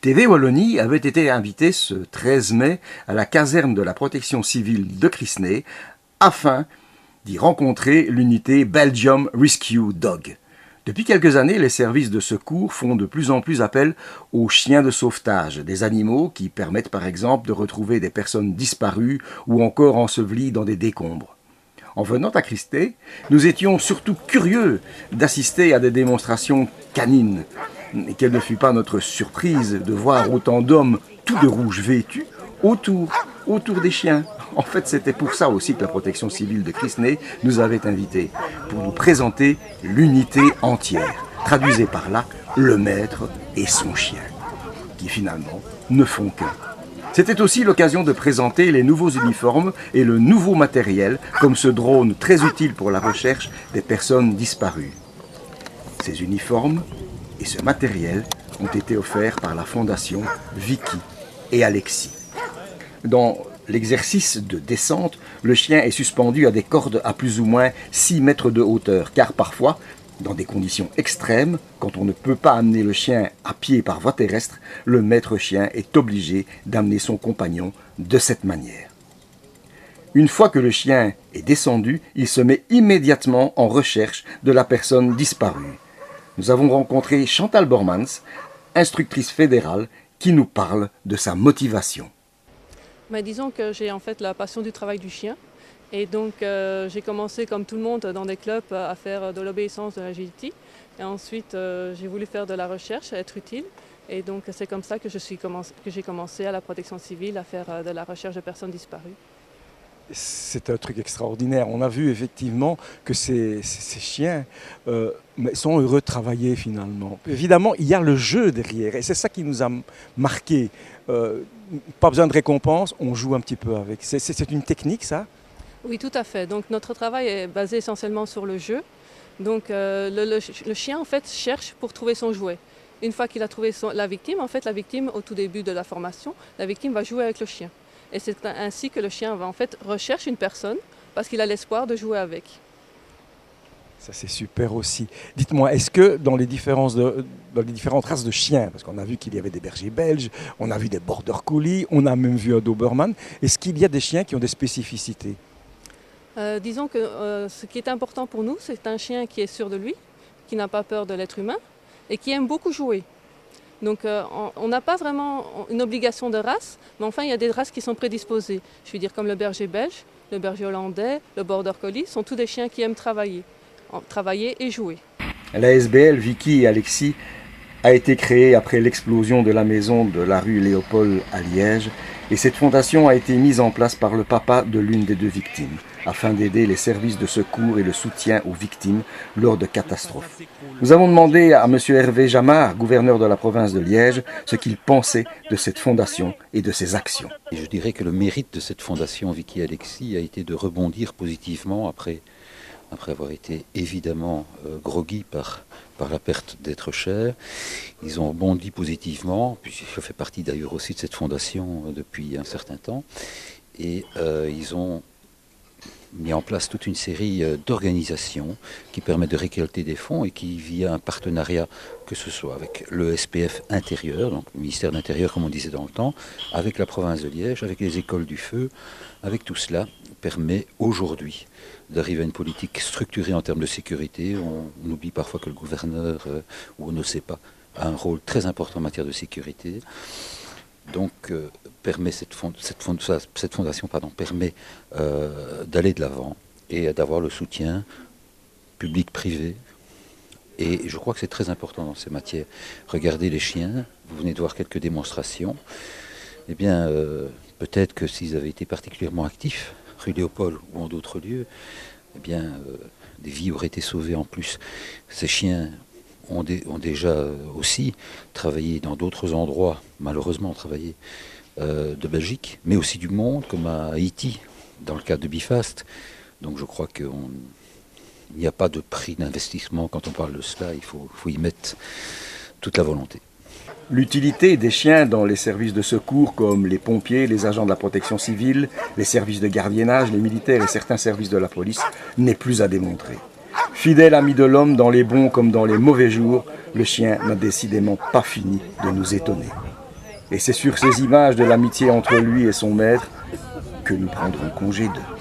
TV Wallonie avait été invité ce 13 mai à la caserne de la protection civile de Crisnay afin d'y rencontrer l'unité Belgium Rescue Dog. Depuis quelques années, les services de secours font de plus en plus appel aux chiens de sauvetage, des animaux qui permettent par exemple de retrouver des personnes disparues ou encore ensevelies dans des décombres. En venant à Crisnay, nous étions surtout curieux d'assister à des démonstrations canines. Et quelle ne fut pas notre surprise de voir autant d'hommes tout de rouge vêtus autour des chiens. En fait, c'était pour ça aussi que la protection civile de Crisnay nous avait invités, pour nous présenter l'unité entière. Traduisez par là le maître et son chien, qui finalement ne font qu'un. C'était aussi l'occasion de présenter les nouveaux uniformes et le nouveau matériel, comme ce drone très utile pour la recherche des personnes disparues. Ces uniformes et ce matériel ont été offerts par la fondation Vicky et Alexis. Dans l'exercice de descente, le chien est suspendu à des cordes à plus ou moins 6 mètres de hauteur, car parfois, dans des conditions extrêmes, quand on ne peut pas amener le chien à pied par voie terrestre, le maître chien est obligé d'amener son compagnon de cette manière. Une fois que le chien est descendu, il se met immédiatement en recherche de la personne disparue. Nous avons rencontré Chantal Bormans, instructrice fédérale, qui nous parle de sa motivation. Mais disons que j'ai en fait la passion du travail du chien. Et donc j'ai commencé comme tout le monde dans des clubs à faire de l'obéissance, de l'agility. Et ensuite j'ai voulu faire de la recherche, être utile. Et donc c'est comme ça que j'ai commencé à la protection civile à faire de la recherche de personnes disparues. C'est un truc extraordinaire. On a vu effectivement que ces chiens sont heureux de travailler finalement. Évidemment, il y a le jeu derrière et c'est ça qui nous a marqué. Pas besoin de récompense, on joue un petit peu avec. C'est une technique ça ? Oui, tout à fait. Donc notre travail est basé essentiellement sur le jeu. Donc le chien en fait cherche pour trouver son jouet. Une fois qu'il a trouvé la victime, en fait la victime au tout début de la formation, la victime va jouer avec le chien. Et c'est ainsi que le chien va en fait rechercher une personne parce qu'il a l'espoir de jouer avec. Ça c'est super aussi. Dites-moi, est-ce que dans les différentes races de chiens, parce qu'on a vu qu'il y avait des bergers belges, on a vu des border collies, on a même vu un doberman, est-ce qu'il y a des chiens qui ont des spécificités ? Disons que ce qui est important pour nous, c'est un chien qui est sûr de lui, qui n'a pas peur de l'être humain et qui aime beaucoup jouer. Donc on n'a pas vraiment une obligation de race, mais enfin il y a des races qui sont prédisposées. Je veux dire comme le berger belge, le berger hollandais, le border collie, sont tous des chiens qui aiment travailler et jouer. La SBL Vicky et Alexis a été créée après l'explosion de la maison de la rue Léopold à Liège et cette fondation a été mise en place par le papa de l'une des deux victimes afin d'aider les services de secours et le soutien aux victimes lors de catastrophes. Nous avons demandé à M. Hervé Jamard, gouverneur de la province de Liège, ce qu'il pensait de cette fondation et de ses actions. Et je dirais que le mérite de cette fondation Vicky et Alexis a été de rebondir positivement après avoir été évidemment groggy par la perte d'êtres chers. Ils ont rebondi positivement, puis je fais partie d'ailleurs aussi de cette fondation depuis un certain temps, et ils ont mis en place toute une série d'organisations qui permettent de récolter des fonds et qui, via un partenariat, que ce soit avec le SPF intérieur, donc le ministère de l'Intérieur comme on disait dans le temps, avec la province de Liège, avec les écoles du feu, avec tout cela, permet aujourd'hui d'arriver à une politique structurée en termes de sécurité. On oublie parfois que le gouverneur, ou on ne sait pas, a un rôle très important en matière de sécurité. Donc cette fondation permet d'aller de l'avant et d'avoir le soutien public-privé. Et je crois que c'est très important dans ces matières. Regardez les chiens, vous venez de voir quelques démonstrations. Eh bien, peut-être que s'ils avaient été particulièrement actifs, rue Léopold ou en d'autres lieux, eh bien, des vies auraient été sauvées en plus. Ces chiens ont déjà aussi travaillé dans d'autres endroits, malheureusement travaillé de Belgique, mais aussi du monde, comme à Haïti, dans le cadre de Bifast. Donc je crois qu'il n'y a pas de prix d'investissement quand on parle de cela, il faut y mettre toute la volonté. L'utilité des chiens dans les services de secours comme les pompiers, les agents de la protection civile, les services de gardiennage, les militaires et certains services de la police n'est plus à démontrer. Fidèle ami de l'homme dans les bons comme dans les mauvais jours, le chien n'a décidément pas fini de nous étonner. Et c'est sur ces images de l'amitié entre lui et son maître que nous prendrons congé d'eux.